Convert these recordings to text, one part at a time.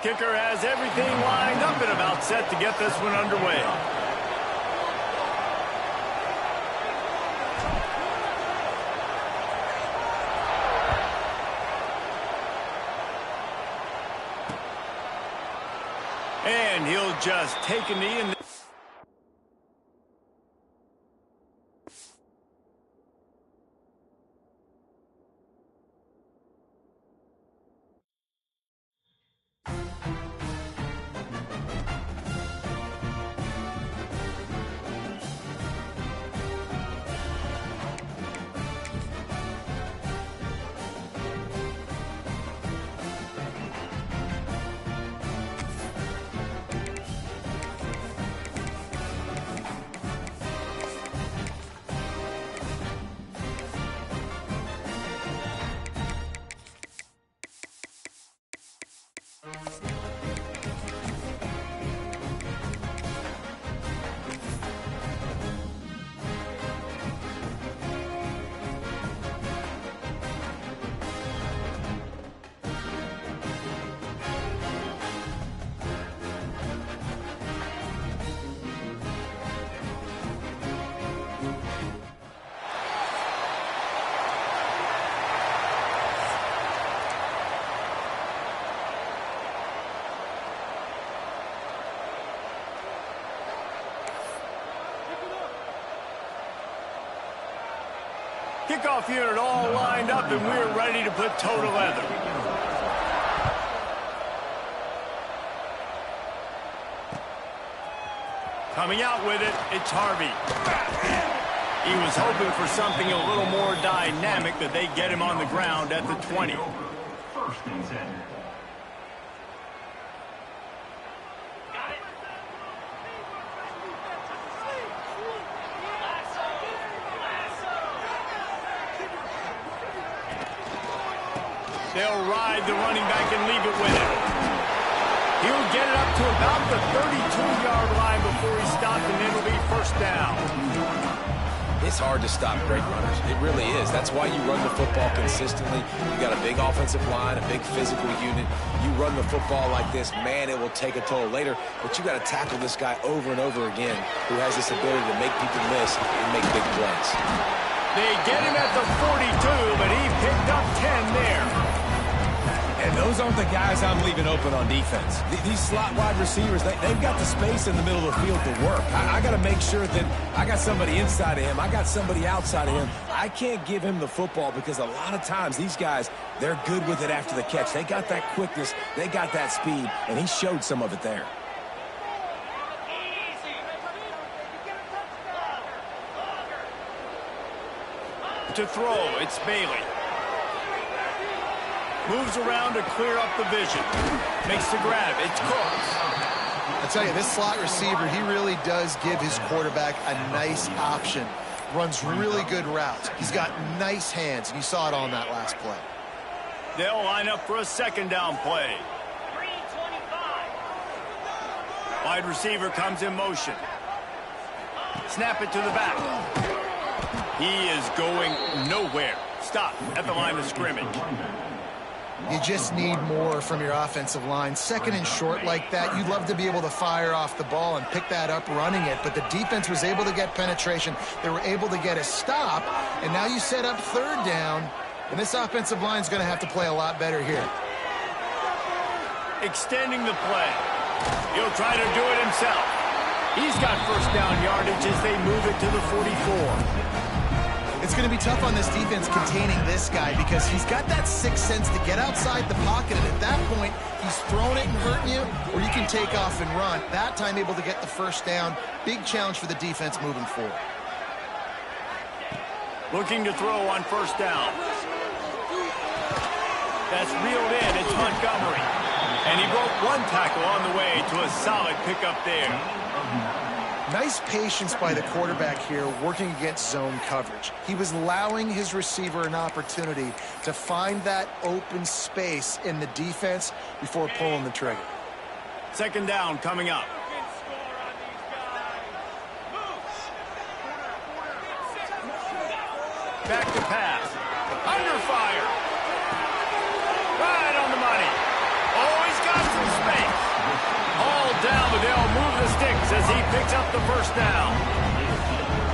Kicker has everything lined up and about set to get this one underway. And he'll just take a knee and... Kickoff unit all lined up, and we're ready to put toe to leather. Coming out with it, it's Harvey. He was hoping for something a little more dynamic, that they get him on the ground at the 20. First and 10. They'll ride the running back and leave it with him. He'll get it up to about the 32-yard line before he's stopped, and it'll be first down. It's hard to stop great runners. It really is. That's why you run the football consistently. You got a big offensive line, a big physical unit. You run the football like this, man, it will take a toll later. But you got to tackle this guy over and over again, who has this ability to make people miss and make big plays. They get him at the 42, but he picked up 10 there. And those aren't the guys I'm leaving open on defense. These slot wide receivers, they've got the space in the middle of the field to work. I got to make sure that I got somebody inside of him. I got somebody outside of him. I can't give him the football because a lot of times these guys, they're good with it after the catch. They got that quickness. They got that speed, and he showed some of it there. To throw, it's Bailey. Moves around to clear up the vision. Makes the grab. It's Cooks. I tell you, this slot receiver, he really does give his quarterback a nice option. Runs really good routes. He's got nice hands, and you saw it on that last play. They'll line up for a second down play. Wide receiver comes in motion. Snap it to the back. He is going nowhere. Stop at the line of scrimmage. You just need more from your offensive line. Second and short like that, you'd love to be able to fire off the ball and pick that up running it, but the defense was able to get penetration. They were able to get a stop, and now you set up third down, and this offensive line is going to have to play a lot better here. Extending the play. He'll try to do it himself. He's got first down yardage as they move it to the 44. It's going to be tough on this defense containing this guy because he's got that sixth sense to get outside the pocket, and at that point, he's throwing it and hurting you, or you can take off and run. That time able to get the first down. Big challenge for the defense moving forward. Looking to throw on first down. That's reeled in. It's Montgomery. And he broke one tackle on the way to a solid pickup there. Nice patience by the quarterback here working against zone coverage. He was allowing his receiver an opportunity to find that open space in the defense before pulling the trigger. Second down coming up. Back to pass. Under fire. Right on the money. Oh, he's got some space. sticks as he picks up the first down.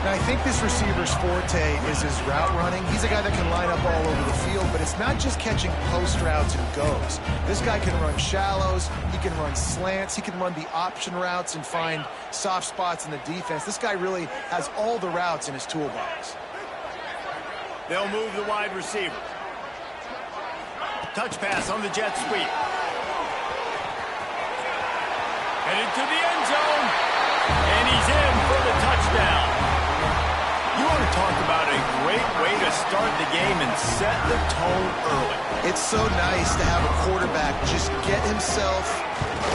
Now, I think this receiver's forte is his route running. He's a guy that can line up all over the field, but it's not just catching post routes and goes. This guy can run shallows, he can run slants, he can run the option routes and find soft spots in the defense. This guy really has all the routes in his toolbox. They'll move the wide receiver. Touch pass on the jet sweep. Headed to the end zone. And he's in for the touchdown. You want to talk about a great way to start the game and set the tone early. It's so nice to have a quarterback just get himself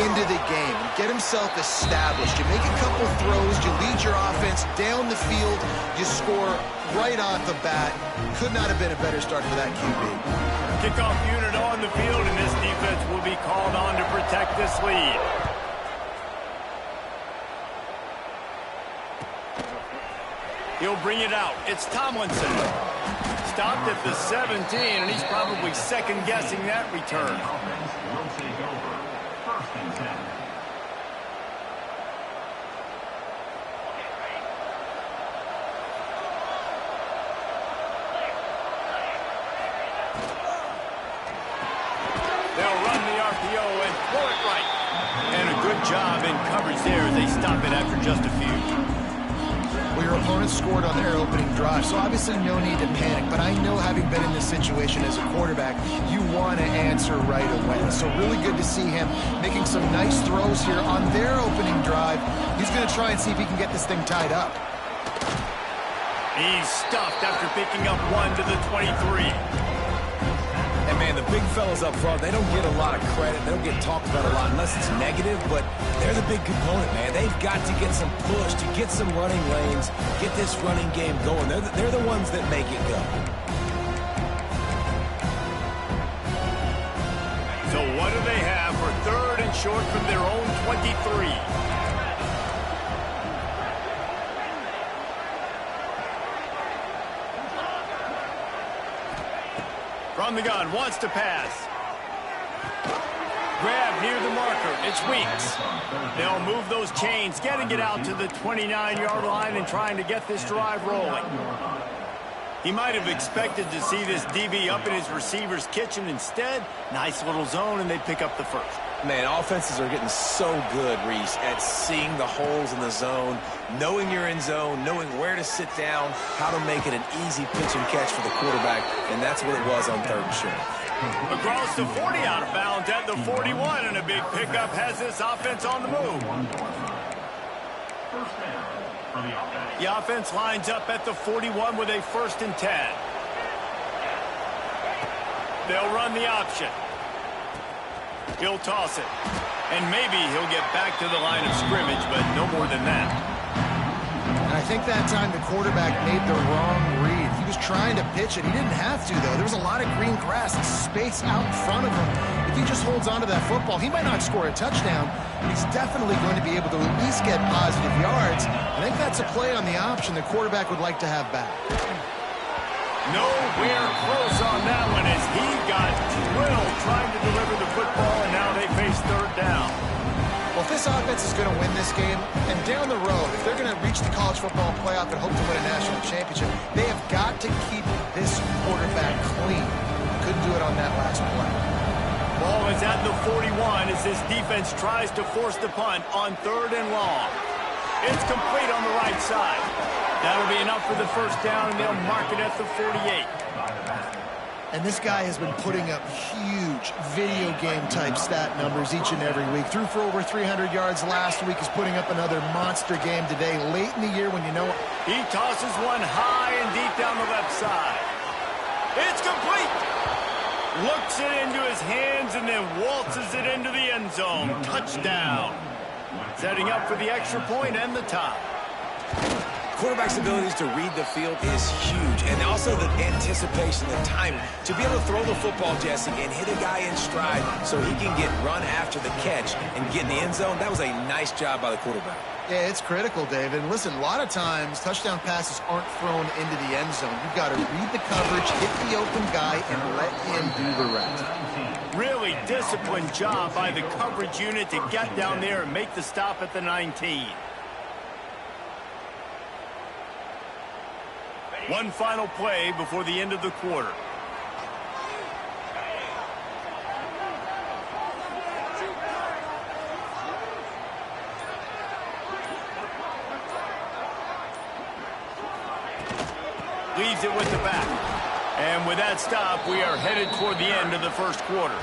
into the game, get himself established. You make a couple throws, you lead your offense down the field, you score right off the bat. Could not have been a better start for that QB. Kickoff unit on the field, and this defense will be called on to protect this lead. He'll bring it out. It's Tomlinson. Stopped at the 17, and he's probably second-guessing that return. Will take over. First and 10. They'll run the RPO and throw it right. And a good job in coverage there as they stop it after just a few. Well, your opponent scored on their opening drive, so obviously no need to panic. But I know, having been in this situation as a quarterback, you want to answer right away. So really good to see him making some nice throws here on their opening drive. He's going to try and see if he can get this thing tied up. He's stuffed after picking up one to the 23. And, man, the big fellas up front, they don't get a lot of credit. They don't get talked about a lot unless it's negative, but they're the big component, man. They've got to get some push, to get some running lanes, get this running game going. They're the ones that make it go. So what do they have for third and short from their own 23? From the gun, wants to pass. Grab near the marker. It's Weeks. They'll move those chains, getting it out to the 29-yard line and trying to get this drive rolling. He might have expected to see this DB up in his receiver's kitchen. Instead, nice little zone, and they pick up the first. Man, offenses are getting so good, Reese, at seeing the holes in the zone, knowing you're in zone, knowing where to sit down, how to make it an easy pitch and catch for the quarterback, and that's what it was on third and short. Across the 40, out of bounds at the 41, and a big pickup has this offense on the move. First down for the offense. The offense lines up at the 41 with a 1st and 10. They'll run the option. He'll toss it. And maybe he'll get back to the line of scrimmage, but no more than that. And I think that time the quarterback made the wrong read. He was trying to pitch it. He didn't have to, though. There was a lot of green grass and space out in front of him. If he just holds on to that football, he might not score a touchdown, but he's definitely going to be able to at least get positive yards. I think that's a play on the option the quarterback would like to have back. Nowhere close on that one as he got drilled trying to deliver the football, and now they face third down. Well, if this offense is going to win this game, and down the road, if they're going to reach the college football playoff and hope to win a national championship, they have got to keep this quarterback clean. Couldn't do it on that last play. Ball is at the 41 as this defense tries to force the punt on 3rd and long. It's complete on the right side. That'll be enough for the first down, and they'll mark it at the 48. And this guy has been putting up huge video game-type stat numbers each and every week. Threw for over 300 yards last week. He's putting up another monster game today, late in the year when you know it. He tosses one high and deep down the left side. It's complete. Looks it into his hands and then waltzes it into the end zone. Touchdown. Setting up for the extra point and the tie. Quarterback's abilities to read the field is huge, and also the anticipation, the timing. To be able to throw the football, Jesse, and hit a guy in stride so he can get run after the catch and get in the end zone, that was a nice job by the quarterback. Yeah, it's critical, David. And listen, a lot of times touchdown passes aren't thrown into the end zone. You've got to read the coverage, hit the open guy, and let him do the rest. Really really disciplined job by the coverage unit to get down there and make the stop at the 19. One final play before the end of the quarter. Leaves it with the back. And with that stop, we are headed toward the end of the first quarter.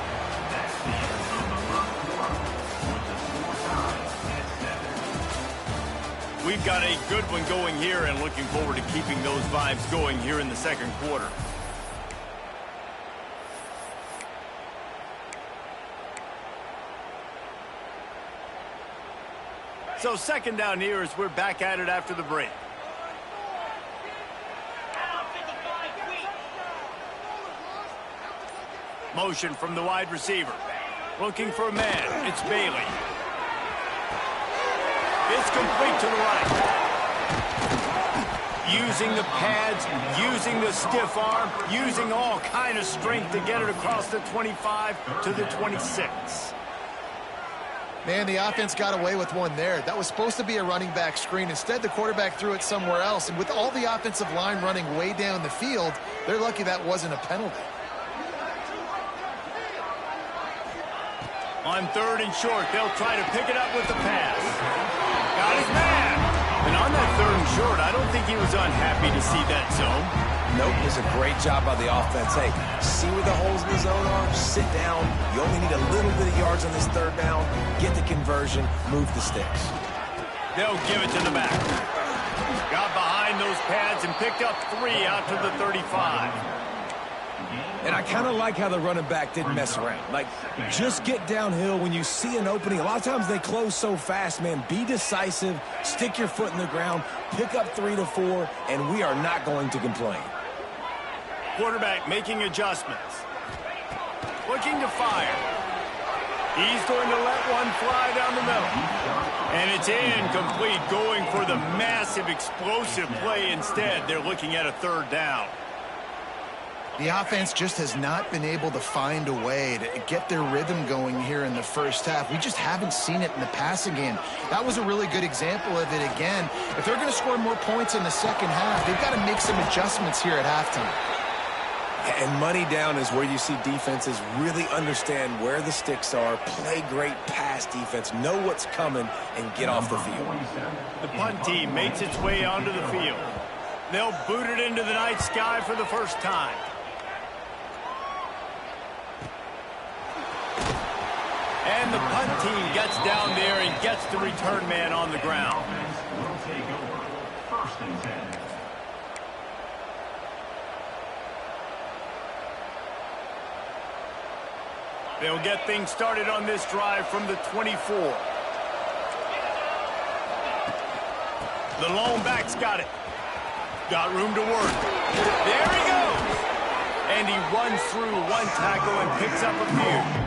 We've got a good one going here and looking forward to keeping those vibes going here in the second quarter. So second down here as we're back at it after the break. Motion from the wide receiver. Looking for a man. It's Bailey. It's complete to the right. Using the pads, using the stiff arm, using all kind of strength to get it across the 25 to the 26. Man, the offense got away with one there. That was supposed to be a running back screen. Instead, the quarterback threw it somewhere else. And with all the offensive line running way down the field, they're lucky that wasn't a penalty. On third and short, they'll try to pick it up with the pass. Got his man. And on that third and short, I don't think he was unhappy to see that zone. Nope, it was a great job by the offense. Hey, see where the holes in the zone are? Sit down. You only need a little bit of yards on this third down. Get the conversion. Move the sticks. They'll give it to the back. Got behind those pads and picked up 3 out to the 35. And I kind of like how the running back didn't mess around. Like, just get downhill when you see an opening. A lot of times they close so fast, man. Be decisive, stick your foot in the ground, pick up 3 to 4, and we are not going to complain. Quarterback making adjustments. Looking to fire. He's going to let one fly down the middle. And it's incomplete, going for the massive explosive play instead. They're looking at a third down. The offense just has not been able to find a way to get their rhythm going here in the first half. We just haven't seen it in the passing game. That was a really good example of it again. If they're going to score more points in the second half, they've got to make some adjustments here at halftime. And money down is where you see defenses really understand where the sticks are, play great pass defense, know what's coming, and get off the field. The punt team makes its way onto the field. They'll boot it into the night sky for the first time. And the punt team gets down there and gets the return man on the ground. Will take over. First and 10. They'll get things started on this drive from the 24. The lone back's got it. Got room to work. There he goes. And he runs through one tackle and picks up a few.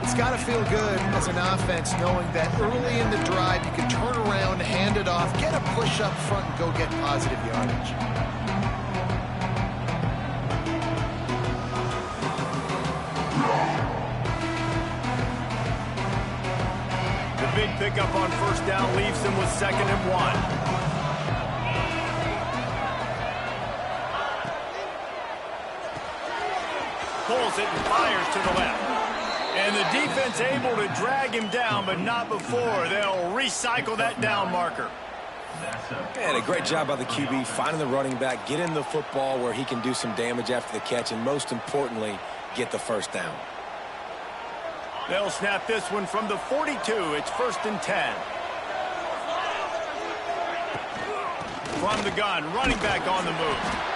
It's got to feel good as an offense knowing that early in the drive you can turn around, hand it off, get a push up front, and go get positive yardage. The big pickup on first down leaves them with 2nd and 1. Pulls it and fires to the left. And the defense able to drag him down, but not before. They'll recycle that down marker. Man, a great job by the QB, finding the running back, get in the football where he can do some damage after the catch, and most importantly, get the first down. They'll snap this one from the 42. It's 1st and 10. From the gun, running back on the move.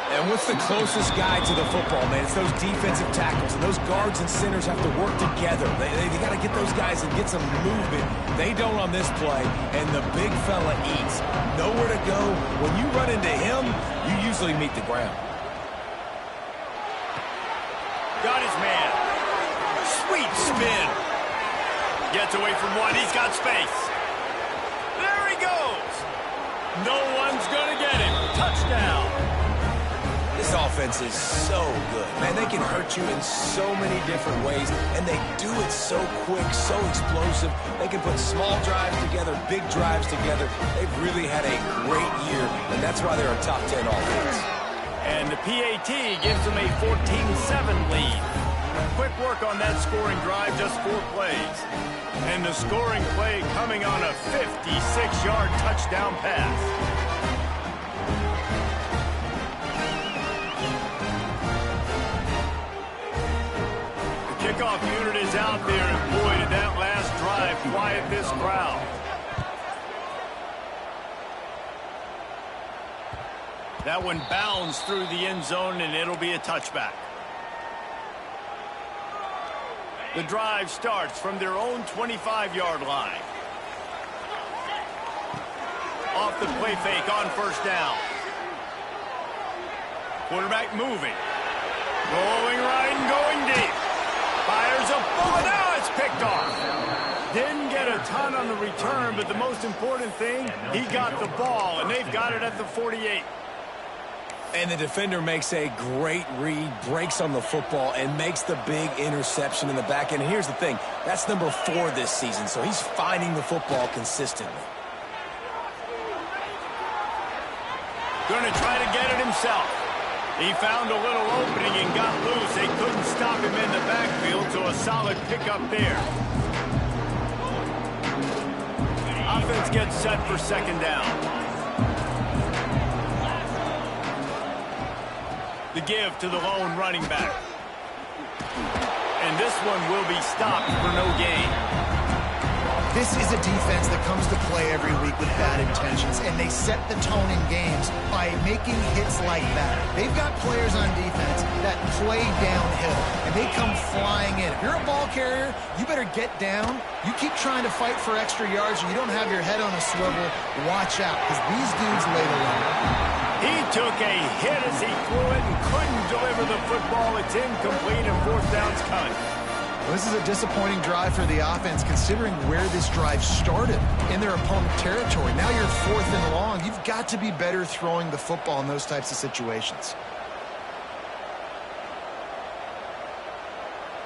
And what's the closest guy to the football, man? It's those defensive tackles, and those guards and centers have to work together. They got to get those guys and get some movement. They don't on this play, and the big fella eats. Nowhere to go. When you run into him, you usually meet the ground. Got his man. Sweet spin. Gets away from one. He's got space. There he goes. No one's going to get him. Touchdown. This offense is so good. Man, they can hurt you in so many different ways, and they do it so quick, so explosive. They can put small drives together, big drives together. They've really had a great year, and that's why they're a top 10 offense. And the PAT gives them a 14-7 lead. Quick work on that scoring drive, just 4 plays. And the scoring play coming on a 56-yard touchdown pass. The kickoff unit is out there, and boy, did that last drive quiet this crowd. That one bounds through the end zone, and it'll be a touchback. The drive starts from their own 25-yard line. Off the play fake on first down. Quarterback moving. Rolling right and going deep. Fires a bullet. Now it's picked off. Didn't get a ton on the return, but the most important thing, he got the ball, and they've got it at the 48. And the defender makes a great read, breaks on the football, and makes the big interception in the back end. And here's the thing, that's number 4 this season, so he's finding the football consistently. Going to try to get it himself. He found a little opening and got loose. They couldn't stop him in the backfield, so a solid pickup there. Offense gets set for second down. The give to the lone running back. And this one will be stopped for no gain. This is a defense that comes to play every week with bad intentions, and they set the tone in games by making hits like that. They've got players on defense that play downhill, and they come flying in. If you're a ball carrier, you better get down. You keep trying to fight for extra yards, or you don't have your head on a swivel. Watch out, because these dudes lay the line. He took a hit as he threw it and couldn't deliver the football. It's incomplete, and fourth down's coming. This is a disappointing drive for the offense, considering where this drive started, in their opponent territory. Now you're 4th and long. You've got to be better throwing the football in those types of situations.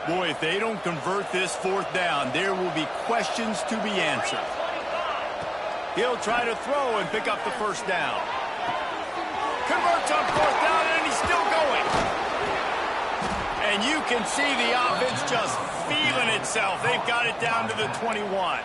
Boy, if they don't convert this 4th down, there will be questions to be answered. He'll try to throw and pick up the first down. Converts on 4th down, and he's still going. And you can see the offense just feeling itself. They've got it down to the 21.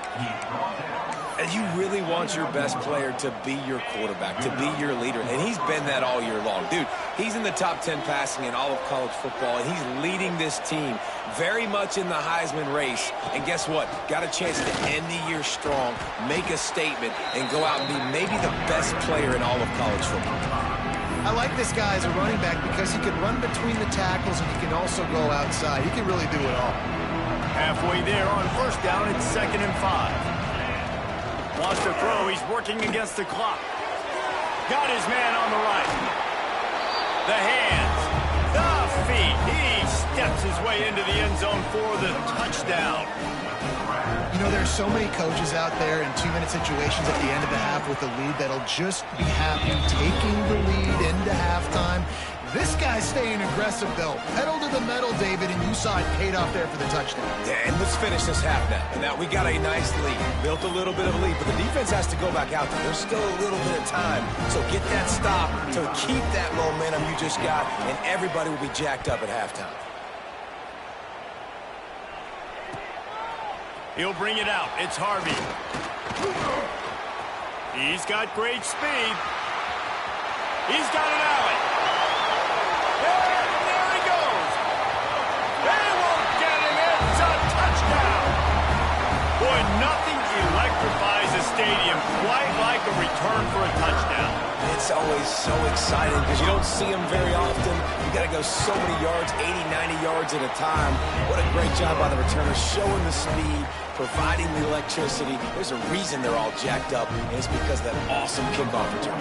And you really want your best player to be your quarterback, to be your leader. And he's been that all year long. Dude, he's in the top 10 passing in all of college football, and he's leading this team very much in the Heisman race. And guess what? Got a chance to end the year strong, make a statement, and go out and be maybe the best player in all of college football. I like this guy as a running back because he can run between the tackles and he can also go outside. He can really do it all. Halfway there on first down, it's 2nd and 5. Wants to throw. He's working against the clock. Got his man on the right. The hands. The feet. He steps his way into the end zone for the touchdown. You know, there's so many coaches out there in 2-minute situations at the end of the half with a lead that'll just be happy taking the lead into halftime. This guy's staying aggressive, though. Pedal to the metal, David, and you saw it paid off there for the touchdown. Yeah, and let's finish this half now. And now we got a nice lead. Built a little bit of a lead, but the defense has to go back out there. There's still a little bit of time. So get that stop to keep that momentum you just got, and everybody will be jacked up at halftime. He'll bring it out. It's Harvey. He's got great speed. He's got an alley. And there he goes. They won't get him. It's a touchdown. Boy, nothing electrifies a stadium quite like a return for a touchdown. It's always so exciting because you don't see them very often. You got to go so many yards, 80, 90 yards at a time. What a great job by the returner, showing the speed, providing the electricity. There's a reason they're all jacked up, and it's because of that awesome kickoff return.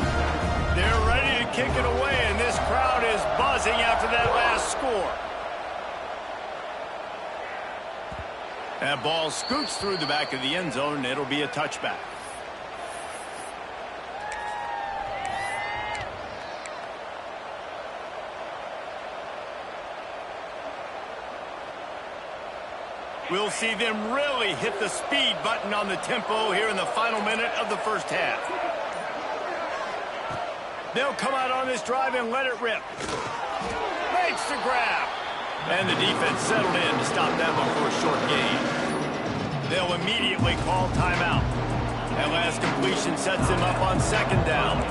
They're ready to kick it away, and this crowd is buzzing after that last score. That ball scoots through the back of the end zone, and it'll be a touchback. We'll see them really hit the speed button on the tempo here in the final minute of the first half. They'll come out on this drive and let it rip. Makes the grab. And the defense settled in to stop that one for a short gain. They'll immediately call timeout. That last completion sets him up on second down.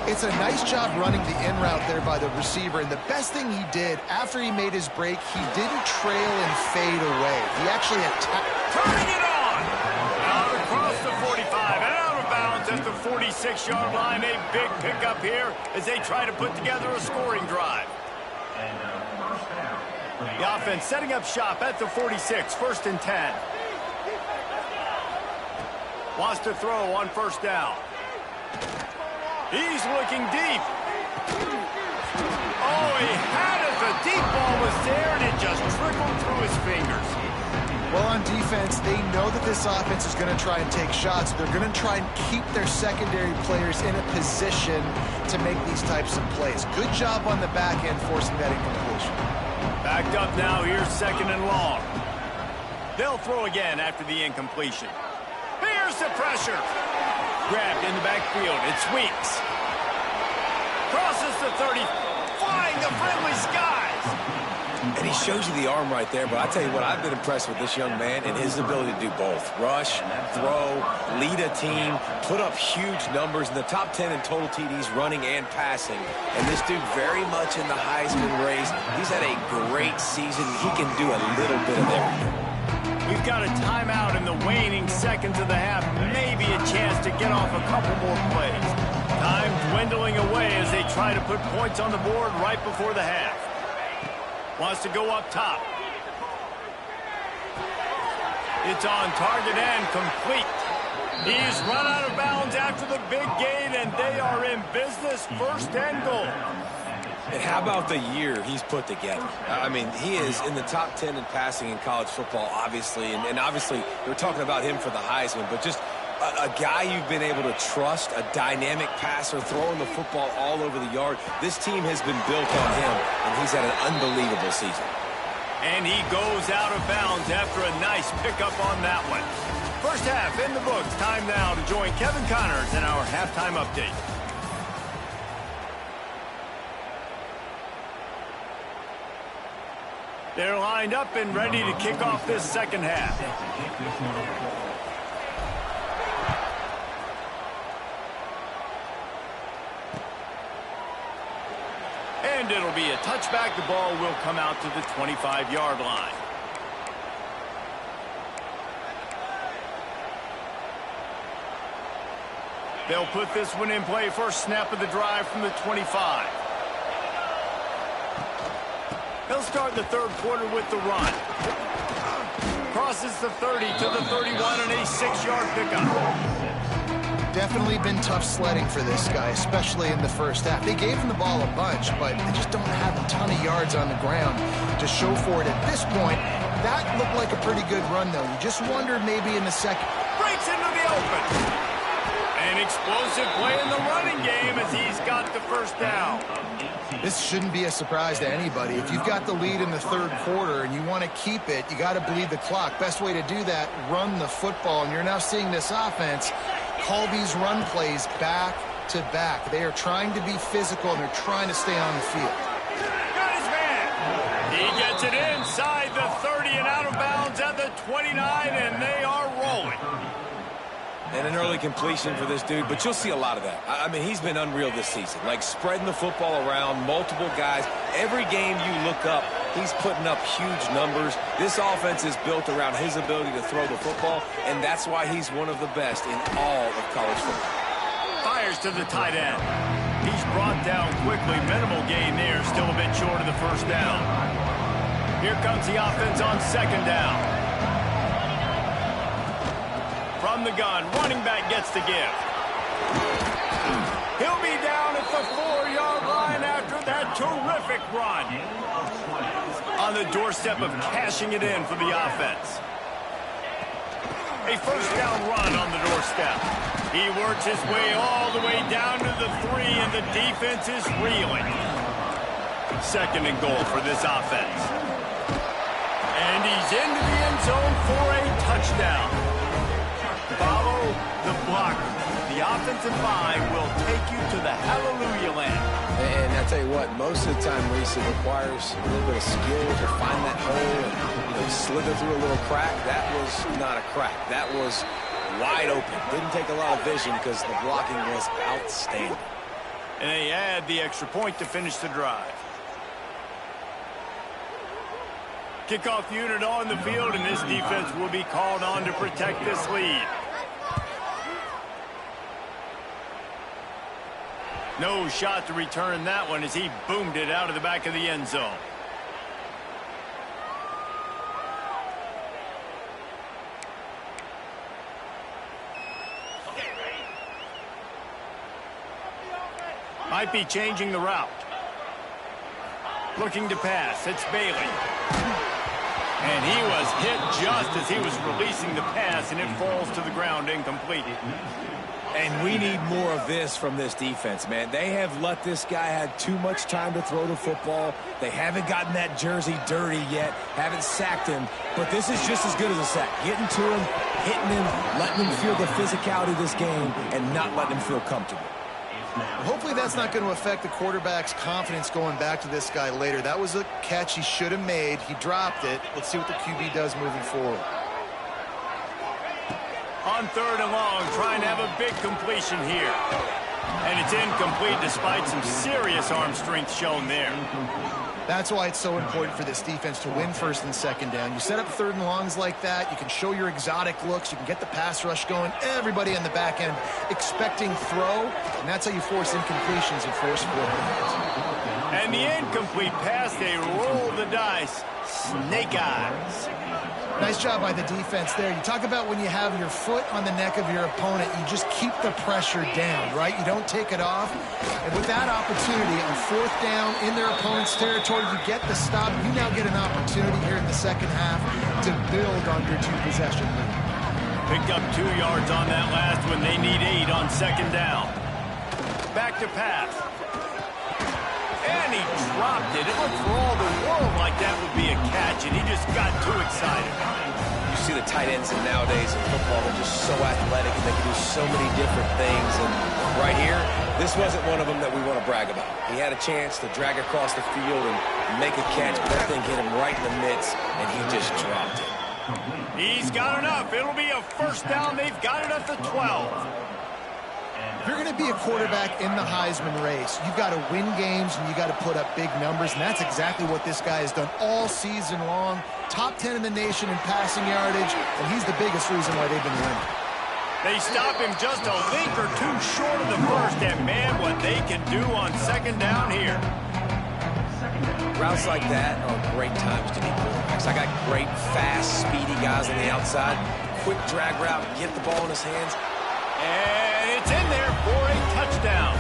It's a nice job running the in route there by the receiver, and the best thing he did after he made his break, he didn't trail and fade away. He actually attacked. Turning it on! Out across the 45 and out of bounds at the 46-yard line. A big pickup here as they try to put together a scoring drive. The offense setting up shop at the 46, 1st and 10. Wants to throw on first down. He's looking deep. Oh, he had it. The deep ball was there, and it just trickled through his fingers. Well, on defense, they know that this offense is going to try and take shots. They're going to try and keep their secondary players in a position to make these types of plays. Good job on the back end forcing that incompletion. Backed up now. Here's 2nd and long. They'll throw again after the incompletion. Here's the pressure. Grabbed in the backfield. It's Weeks. Crosses the 30. Flying the friendly skies. And he shows you the arm right there, but I tell you what, I've been impressed with this young man and his ability to do both. Rush, throw, lead a team, put up huge numbers in the top 10 in total TDs running and passing. And this dude very much in the Heisman race. He's had a great season. He can do a little bit of everything. We've got a timeout in the waning seconds of the half. Maybe a chance to get off a couple more plays. Time dwindling away as they try to put points on the board right before the half. Wants to go up top. It's on target and complete. He's run out of bounds after the big gain, and they are in business, 1st and goal. And how about the year he's put together? I mean, he is in the top 10 in passing in college football, obviously. And obviously, we're talking about him for the Heisman. But just a guy you've been able to trust, a dynamic passer, throwing the football all over the yard. This team has been built on him, and he's had an unbelievable season. And he goes out of bounds after a nice pickup on that one. First half in the books. Time now to join Kevin Connors in our halftime update. They're lined up and ready to kick off this second half. And it'll be a touchback. The ball will come out to the 25-yard line. They'll put this one in play. First snap of the drive from the 25. They'll start the third quarter with the run. Crosses the 30 to the 31 and a 6-yard pickup. Definitely been tough sledding for this guy, especially in the first half. They gave him the ball a bunch, but they just don't have a ton of yards on the ground to show for it. At this point, that looked like a pretty good run, though. You just wondered maybe in the second. Breaks into the open. An explosive play in the running game as he's got the first down. This shouldn't be a surprise to anybody. If you've got the lead in the third quarter and you want to keep it, you got to bleed the clock. Best way to do that, run the football. And you're now seeing this offense call these run plays back to back. They are trying to be physical, and they're trying to stay on the field. Got his man. He gets it inside the 30 and out of bounds at the 29, and they are rolling. And an early completion for this dude, but you'll see a lot of that. I mean, he's been unreal this season, like spreading the football around, multiple guys. Every game you look up, he's putting up huge numbers. This offense is built around his ability to throw the football, and that's why he's one of the best in all of college football. Fires to the tight end. He's brought down quickly. Minimal gain there, still a bit short of the first down. Here comes the offense on second down. From the gun, running back gets the give. He'll be down at the 4-yard line after that terrific run. On the doorstep of cashing it in for the offense. A first down run on the doorstep. He works his way all the way down to the 3, and the defense is reeling. Second and goal for this offense. And he's into the end zone for a touchdown. Follow the blocker. The offensive line will take you to the hallelujah land. And I tell you what, most of the time, Reese, it requires a little bit of skill to find that hole and slither through a little crack. That was not a crack. That was wide open. Didn't take a lot of vision because the blocking was outstanding. And they add the extra point to finish the drive. Kickoff unit on the field, and this defense will be called on to protect this lead. No shot to return that one as he boomed it out of the back of the end zone. Might be changing the route. Looking to pass. It's Bailey. And he was hit just as he was releasing the pass, and it falls to the ground incomplete. And we need more of this from this defense, man. They have let this guy have too much time to throw the football. They haven't gotten that jersey dirty yet, haven't sacked him. But this is just as good as a sack. Getting to him, hitting him, letting him feel the physicality of this game, and not letting him feel comfortable. Hopefully that's not going to affect the quarterback's confidence going back to this guy later. That was a catch he should have made. He dropped it. Let's see what the QB does moving forward. On 3rd and long, trying to have a big completion here. And it's incomplete despite some serious arm strength shown there. That's why it's so important for this defense to win 1st and 2nd down. You set up 3rd and longs like that, you can show your exotic looks, you can get the pass rush going, everybody in the back end expecting throw, and that's how you force incompletions and force 4 points. And the incomplete pass, they roll the dice. Snake eyes. Nice job by the defense there. You talk about when you have your foot on the neck of your opponent, you just keep the pressure down, right? You don't take it off. And with that opportunity on 4th down in their opponent's territory, you get the stop. You now get an opportunity here in the 2nd half to build on your 2-possession lead. Picked up 2 yards on that last one. They need 8 on 2nd down. Back to pass. And he dropped it. It looked for all the world like that would be a catch, and he just got too excited. You see the tight ends nowadays in football, they're just so athletic and they can do so many different things. And right here, this wasn't one of them that we want to brag about. He had a chance to drag across the field and make a catch, but that thing hit him right in the midst, and he just dropped it. He's got enough. It'll be a 1st down. They've got it at the 12. If you're going to be a quarterback in the Heisman race, you've got to win games and you got to put up big numbers, and that's exactly what this guy has done all season long. Top 10 in the nation in passing yardage, and he's the biggest reason why they've been winning. They stop him just a link or 2 short of the 1st, and man, what they can do on 2nd down here. Routes like that are great times to be quarterbacks. I got great, fast, speedy guys on the outside. Quick drag route, get the ball in his hands. And it's in there for a touchdown.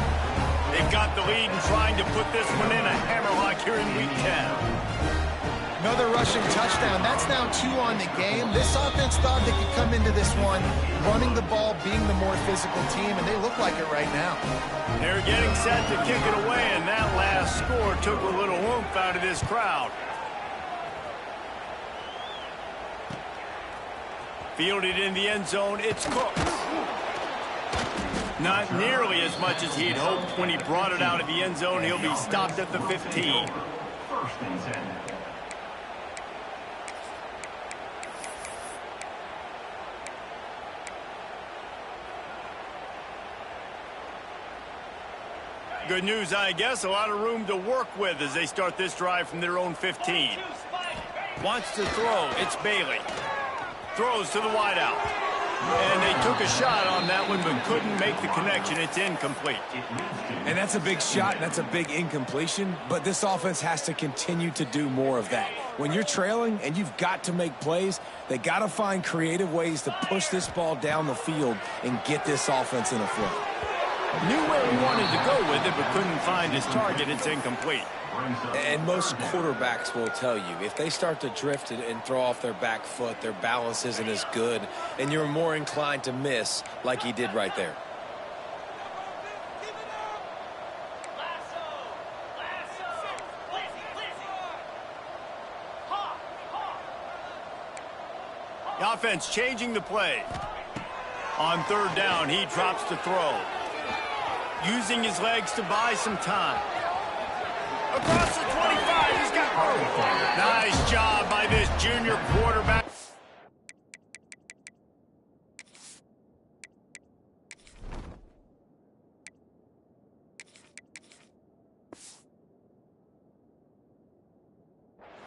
They've got the lead and trying to put this one in a hammerlock here in Week 10. Another rushing touchdown. That's now 2 on the game. This offense thought they could come into this one running the ball, being the more physical team, and they look like it right now. They're getting set to kick it away, and that last score took a little oomph out of this crowd. Fielded in the end zone, it's Cook. Not nearly as much as he'd hoped when he brought it out of the end zone. He'll be stopped at the 15. 1st and 10. Good news, I guess. A lot of room to work with as they start this drive from their own 15. Wants to throw. It's Bailey. Throws to the wideout. And they took a shot on that one, but couldn't make the connection. It's incomplete. And that's a big shot, and that's a big incompletion, but this offense has to continue to do more of that. When you're trailing and you've got to make plays, they got to find creative ways to push this ball down the field and get this offense in a flow. Knew where he wanted to go with it, but couldn't find his target. It's incomplete. And most quarterbacks will tell you, if they start to drift and throw off their back foot, their balance isn't as good, and you're more inclined to miss like he did right there. The offense changing the play. On third down, he drops to throw. Using his legs to buy some time. Across the 25, he's got room. Nice job by this junior quarterback.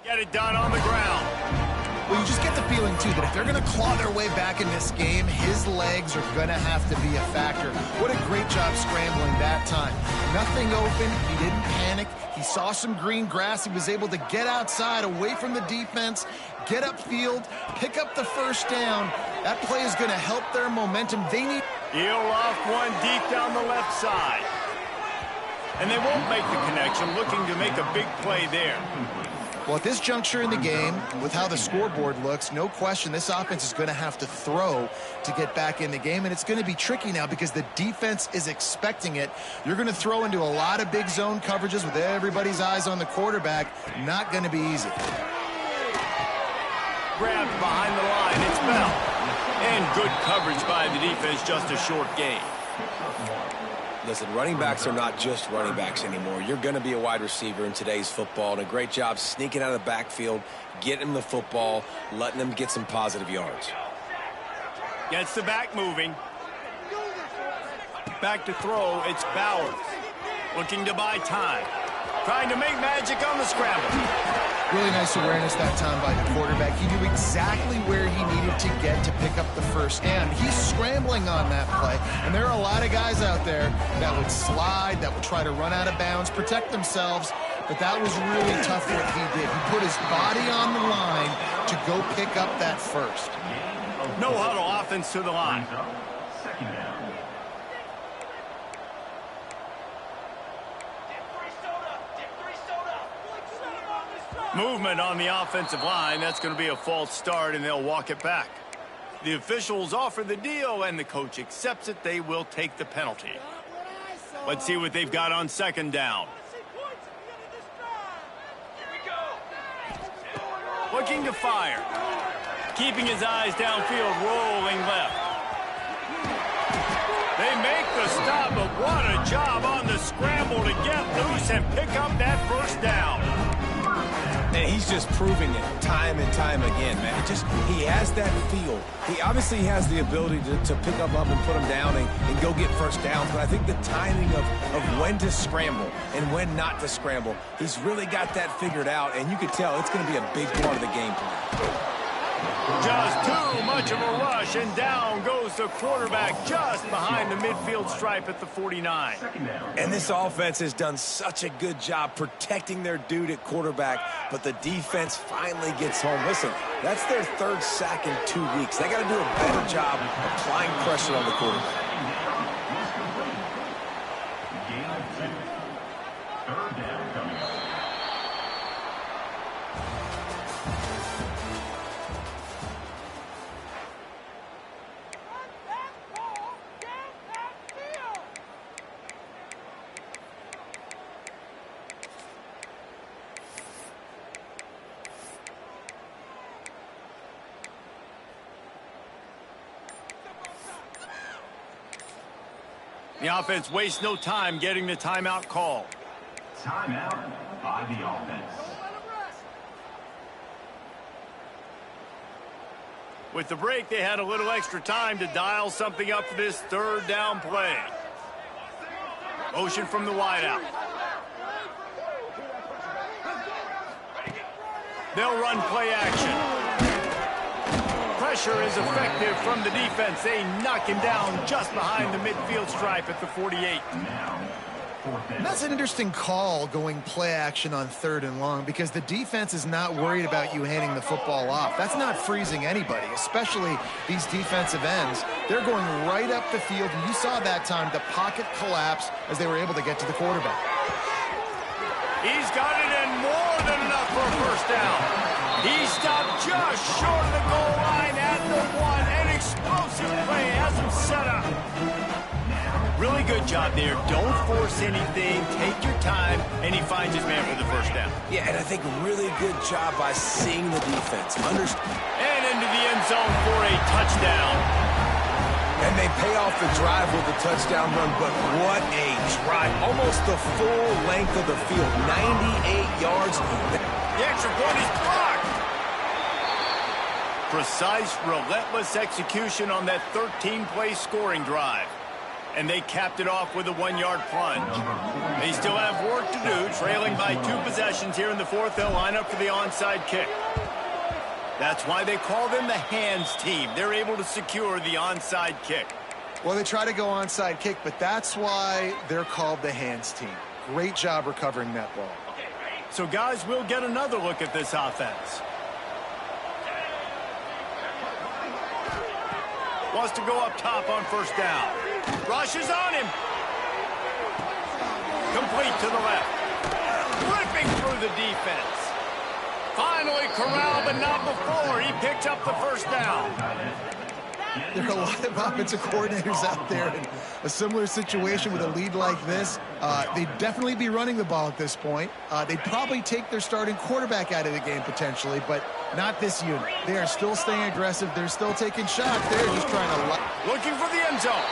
Get it done on the ground. Well, you just get the feeling, too, that if they're going to claw their way back in this game, his legs are going to have to be a factor. What a great job scrambling that time. Nothing open. He didn't panic. He saw some green grass. He was able to get outside, away from the defense, get upfield, pick up the first down. That play is going to help their momentum. They need... He'll off one deep down the left side. And they won't make the connection, looking to make a big play there. Well, at this juncture in the game, with how the scoreboard looks, no question this offense is going to have to throw to get back in the game, and it's going to be tricky now because the defense is expecting it. You're going to throw into a lot of big zone coverages with everybody's eyes on the quarterback. Not going to be easy. Grabbed behind the line, it's Bell. And good coverage by the defense, just a short gain. Listen, running backs are not just running backs anymore. You're going to be a wide receiver in today's football, and a great job sneaking out of the backfield, getting them the football, letting them get some positive yards. Gets the back moving. Back to throw, it's Bowers. Looking to buy time. Trying to make magic on the scramble. Really nice awareness that time by the quarterback. He knew exactly where he needed to get to pick up the first down. He's scrambling on that play, and there are a lot of guys out there that would slide, that would try to run out of bounds, protect themselves, but that was really tough what he did. He put his body on the line to go pick up that first. No huddle offense to the line. Second down. Movement on the offensive line. That's going to be a false start, and they'll walk it back. The officials offer the deal, and the coach accepts it. They will take the penalty. Let's see what they've got on second down. Looking to fire. Keeping his eyes downfield, rolling left. They make the stop, but what a job on the scramble to get loose and pick up that first down. And he's just proving it time and time again, man. He has that feel. He obviously has the ability to pick up and put him down and go get first downs, but I think the timing of when to scramble and when not to scramble, he's really got that figured out, and you can tell it's going to be a big part of the game plan. Just too much of a rush, and down goes the quarterback just behind the midfield stripe at the 49. And this offense has done such a good job protecting their dude at quarterback, but the defense finally gets home. Listen, that's their third sack in 2 weeks. They got to do a better job applying pressure on the quarterback. Third down coming up. The offense wastes no time getting the timeout call. Timeout by the offense. With the break, they had a little extra time to dial something up for this third down play. Motion from the wideout. They'll run play action. Pressure is effective from the defense. They knock him down just behind the midfield stripe at the 48. And that's an interesting call, going play action on third and long, because the defense is not worried about you handing the football off. That's not freezing anybody, especially these defensive ends. They're going right up the field, and you saw that time the pocket collapse as they were able to get to the quarterback. He's got it in more than enough for a first down. He stopped just short of the goal line at the one. An explosive play has him set up. Really good job there. Don't force anything. Take your time, and he finds finds his man for the first down. Yeah, and I think really good job by seeing the defense. And into the end zone for a touchdown. And they pay off the drive with the touchdown run, but what a drive. Almost the full length of the field, 98 yards. The extra point is blocked. Precise, relentless execution on that 13-play scoring drive. And they capped it off with a 1-yard plunge. They still have work to do, trailing by 2 possessions here in the fourth. They'll line up for the onside kick. That's why they call them the hands team. They're able to secure the onside kick. Well, they try to go onside kick, but that's why they're called the hands team. Great job recovering that ball. So, guys, we'll get another look at this offense. Wants to go up top on first down. Rushes on him. Complete to the left. Ripping through the defense. Finally corralled, but not before. He picks up the first down. There are a lot of offensive coordinators out there in a similar situation with a lead like this. They'd definitely be running the ball at this point. They'd probably take their starting quarterback out of the game potentially, but not this unit. They are still staying aggressive. They're still taking shots. They're just trying to... Looking for the end zone.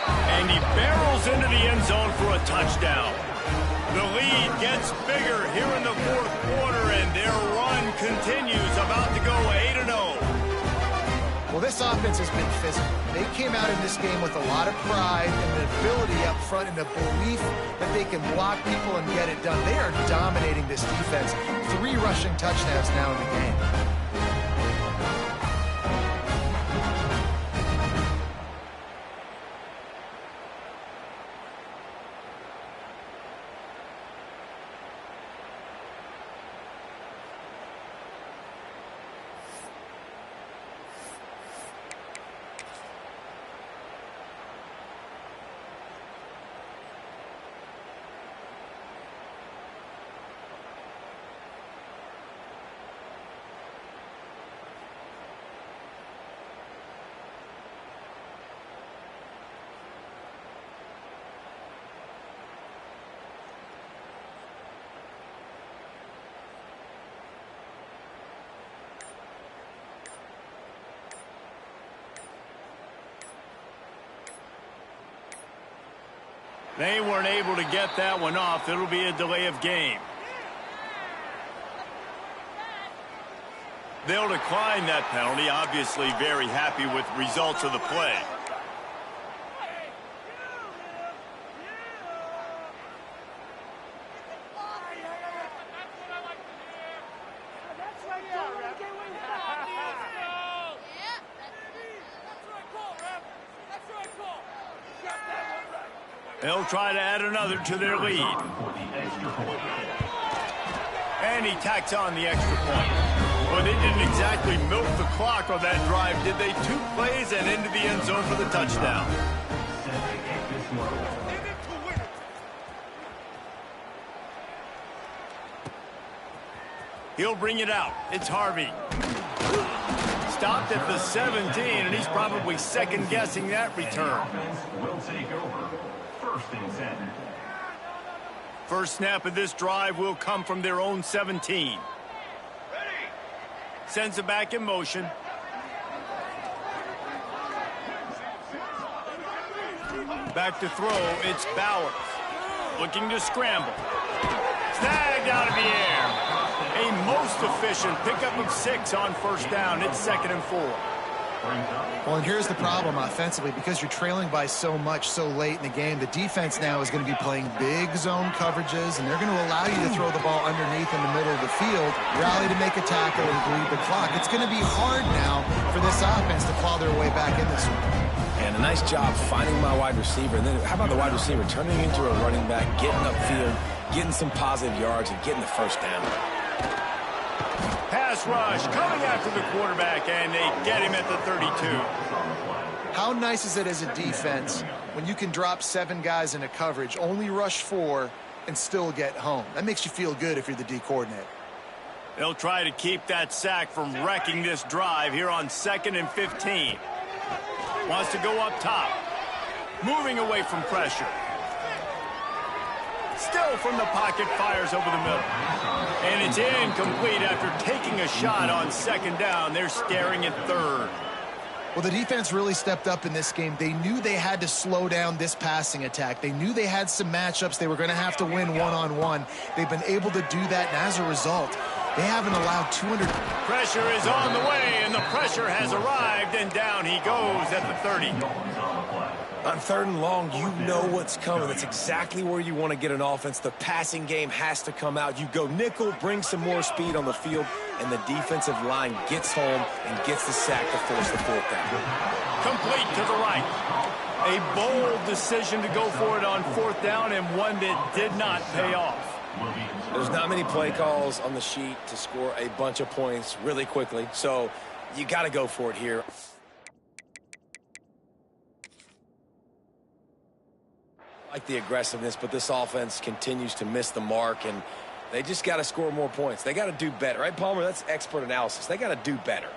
And he barrels into the end zone for a touchdown. The lead gets bigger here in the fourth quarter, and their run continues, about to go 8-0. Well, this offense has been physical. They came out in this game with a lot of pride and the ability up front and the belief that they can block people and get it done. They are dominating this defense. 3 rushing touchdowns now in the game. They weren't able to get that one off. It'll be a delay of game. They'll decline that penalty. Obviously very happy with the results of the play. They'll try to add another to their lead. And he tacks on the extra point. Well, they didn't exactly milk the clock on that drive, did they? 2 plays and into the end zone for the touchdown. He'll bring it out. It's Harvey. Stopped at the 17, and he's probably second-guessing that return. Will take over. First and 10. First snap of this drive will come from their own 17. Sends it back in motion. Back to throw, it's Bowers. Looking to scramble. Snagged out of the air. A most efficient pickup of 6 on first down. It's 2nd and 4. Well, and here's the problem offensively. Because you're trailing by so much so late in the game, the defense now is going to be playing big zone coverages, and they're going to allow you to throw the ball underneath in the middle of the field, rally to make a tackle, and bleed the clock. It's going to be hard now for this offense to claw their way back in this one. And a nice job finding my wide receiver. And then how about the wide receiver turning into a running back, getting upfield, getting some positive yards, and getting the first down. Pass rush coming after the quarterback, and they get him at the 32. How nice is it as a defense when you can drop 7 guys into coverage, only rush 4, and still get home? That makes you feel good if you're the D coordinator. They'll try to keep that sack from wrecking this drive here on 2nd and 15. Wants to go up top. Moving away from pressure. Still from the pocket, fires over the middle. And it's incomplete after taking a shot on second down. They're staring at third. Well, the defense really stepped up in this game. They knew they had to slow down this passing attack. They knew they had some matchups they were going to have to win one-on-one. They've been able to do that, and as a result, they haven't allowed 200. Pressure is on the way, and the pressure has arrived, and down he goes at the 30. On third and long, you know what's coming. That's exactly where you want to get an offense. The passing game has to come out. You go nickel, bring some more speed on the field, and the defensive line gets home and gets the sack to force the fourth down. Complete to the right. A bold decision to go for it on fourth down, and one that did not pay off. There's not many play calls on the sheet to score a bunch of points really quickly, so you got to go for it here. I like the aggressiveness, but this offense continues to miss the mark, and they just got to score more points. They got to do better, right, Palmer? That's expert analysis. They got to do better.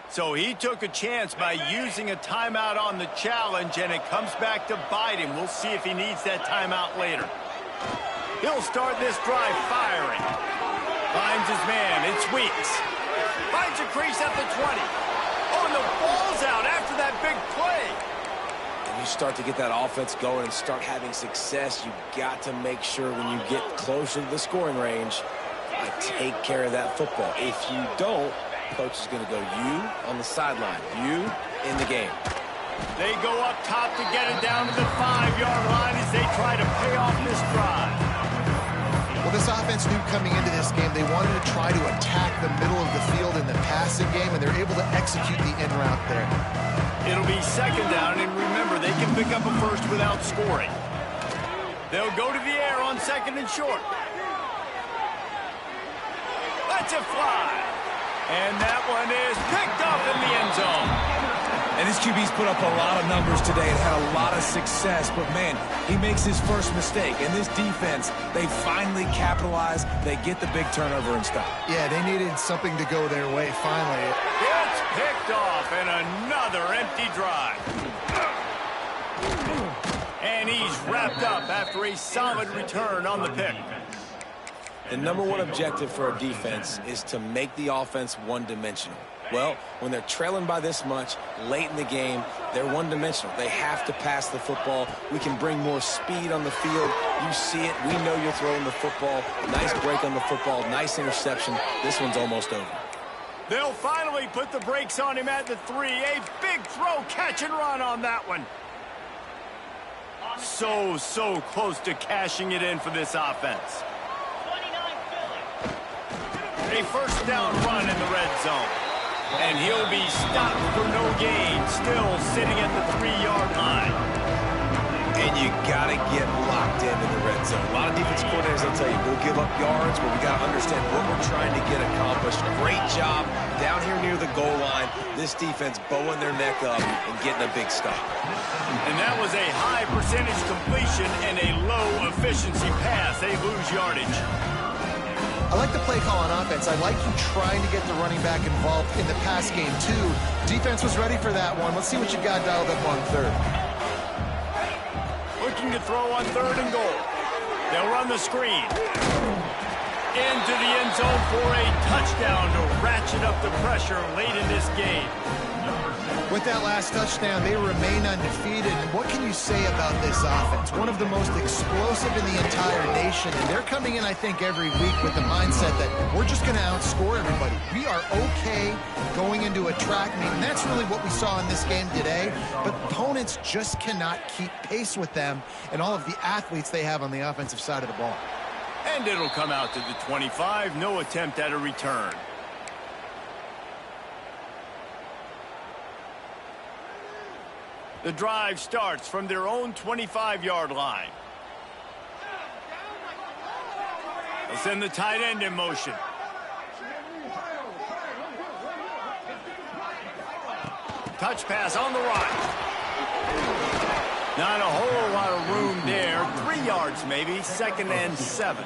So he took a chance by using a timeout on the challenge, and it comes back to bite him. We'll see if he needs that timeout later. He'll start this drive firing. Finds his man. It's Weeks. Finds a crease at the 20. Oh, and the ball's out after that big play. You start to get that offense going and start having success, you got to make sure when you get closer to the scoring range, you take care of that football. If you don't, coach is going to go you on the sideline, you in the game. They go up top to get it down to the 5-yard line as they try to pay off this drive. Well, this offense knew coming into this game they wanted to try to attack the middle of the field in the passing game, and they're able to execute the in route there. It'll be second down, and remember, they can pick up a first without scoring. They'll go to the air on second and short. Let's it fly. And that one is picked up in the end zone. And this QB's put up a lot of numbers today and had a lot of success, but man, he makes his first mistake. And this defense, they finally capitalize. They get the big turnover and stop. Yeah, they needed something to go their way finally. It's picked off, and another empty drive. And he's wrapped up after a solid return on the pick. The number one objective for a defense is to make the offense one-dimensional. Well, when they're trailing by this much late in the game, they're one-dimensional. They have to pass the football. We can bring more speed on the field. You see it. We know you're throwing the football. Nice break on the football. Nice interception. This one's almost over. They'll finally put the brakes on him at the 3. A big throw, catch and run on that one. So close to cashing it in for this offense. A first down run in the red zone. And he'll be stopped for no gain, still sitting at the 3-yard line. And you got to get locked into the red zone. A lot of defense coordinators will tell you, we'll give up yards, but we got to understand what we're trying to get accomplished. Great job down here near the goal line. This defense bowing their neck up and getting a big stop. And that was a high percentage completion and a low efficiency pass. They lose yardage. I like the play call on offense. I like you trying to get the running back involved in the pass game, too. Defense was ready for that one. Let's see what you got dialed up on third. Looking to throw on third and goal. They'll run the screen. Into the end zone for a touchdown to ratchet up the pressure late in this game. With that last touchdown, they remain undefeated. And what can you say about this offense? One of the most explosive in the entire nation. And they're coming in, I think, every week with the mindset that we're just going to outscore everybody. We are okay going into a track meet. And that's really what we saw in this game today. But opponents just cannot keep pace with them and all of the athletes they have on the offensive side of the ball. And it'll come out to the 25. No attempt at a return. The drive starts from their own 25-yard line. They'll send the tight end in motion. Touch pass on the right. Not a whole lot of room there. 3 yards maybe. 2nd and 7.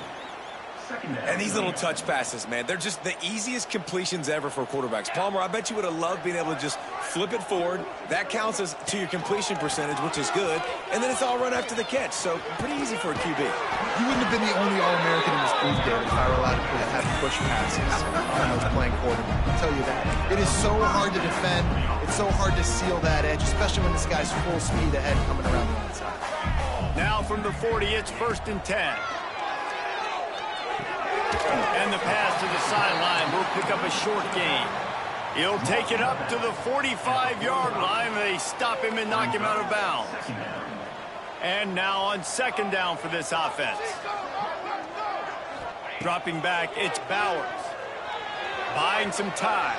And these little touch passes, man, they're just the easiest completions ever for quarterbacks. Palmer, I bet you would have loved being able to just flip it forward. That counts as to your completion percentage, which is good. And then it's all run after the catch, so pretty easy for a QB. You wouldn't have been the only All-American in this booth, David, if I were allowed to have push passes when I was playing quarterback. I'll tell you that. It is so hard to defend. It's so hard to seal that edge, especially when this guy's full speed ahead coming around the outside. Now from the 40, it's 1st and 10. And the pass to the sideline will pick up a short gain. He'll take it up to the 45-yard line. They stop him and knock him out of bounds. And now on 2nd down for this offense. Dropping back, it's Bowers. Buying some time.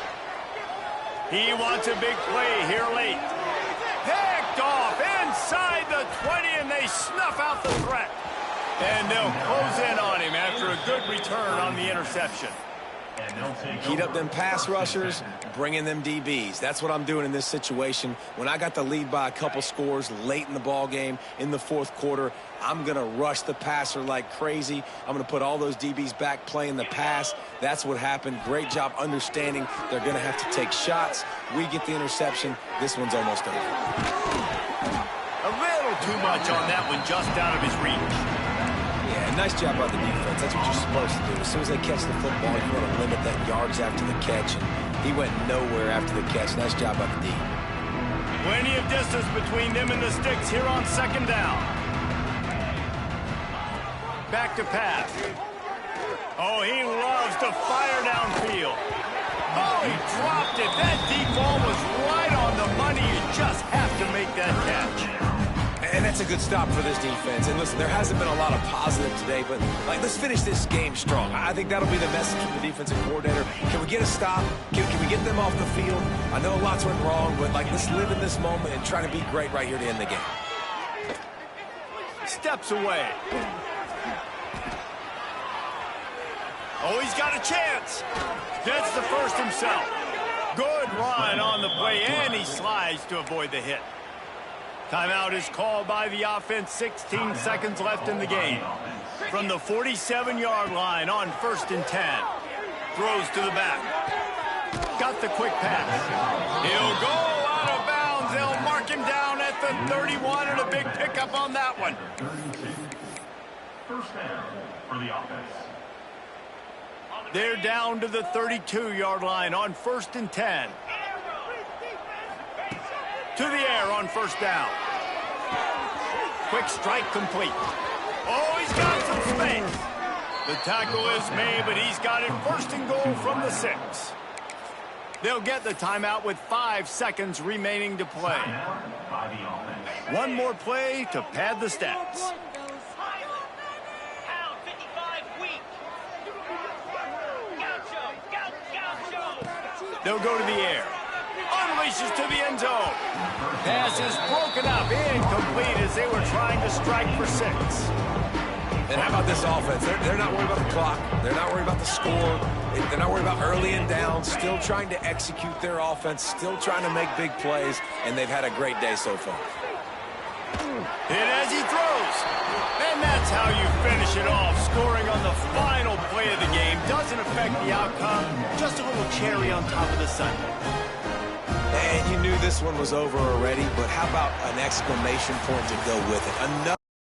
He wants a big play here late. Picked off inside the 20, and they snuff out the threat. And they'll close in on him after a good return on the interception. Heat up them pass rushers, bring in them DBs. That's what I'm doing in this situation. When I got the lead by a couple scores late in the ball game in the 4th quarter, I'm going to rush the passer like crazy. I'm going to put all those DBs back playing the pass. That's what happened. Great job understanding they're going to have to take shots. We get the interception. This one's almost over. A little too much on that one, just out of his reach. Yeah, nice job by the defense. That's what you're supposed to do. As soon as they catch the football, you want to limit that yards after the catch. And he went nowhere after the catch. Nice job by the D. Plenty of distance between them and the sticks here on 2nd down. Back to pass. Oh, he loves to fire downfield. Oh, he dropped it. That deep ball was right on the money. You just have to make that catch. And that's a good stop for this defense. And listen, there hasn't been a lot of positive today, but let's finish this game strong. I think that'll be the message from the defensive coordinator. Can we get a stop? Can we get them off the field? I know lots went wrong, but let's live in this moment and try to be great right here to end the game. Steps away. Oh, he's got a chance. Gets the first himself. Good run on the play, and he slides to avoid the hit. Timeout is called by the offense. 16 seconds left in the game. From the 47-yard line on 1st and 10. Throws to the back. Got the quick pass. He'll go out of bounds. They'll mark him down at the 31, and a big pickup on that one. 1st down for the offense. They're down to the 32-yard line on 1st and 10. To the air on 1st down. Quick strike complete. Oh, he's got some space. The tackle is made, but he's got it 1st and goal from the 6. They'll get the timeout with 5 seconds remaining to play. One more play to pad the stats. They'll go to the air. Unleashes to the end zone. Pass is broken up, incomplete as they were trying to strike for 6. And how about this offense? They're not worried about the clock. They're not worried about the score. They're not worried about early and down. Still trying to execute their offense. Still trying to make big plays. And they've had a great day so far. And as he throws. And that's how you finish it off. Scoring on the final play of the game. Doesn't affect the outcome. Just a little cherry on top of the sundae. And you knew this one was over already, but how about an exclamation point to go with it? Another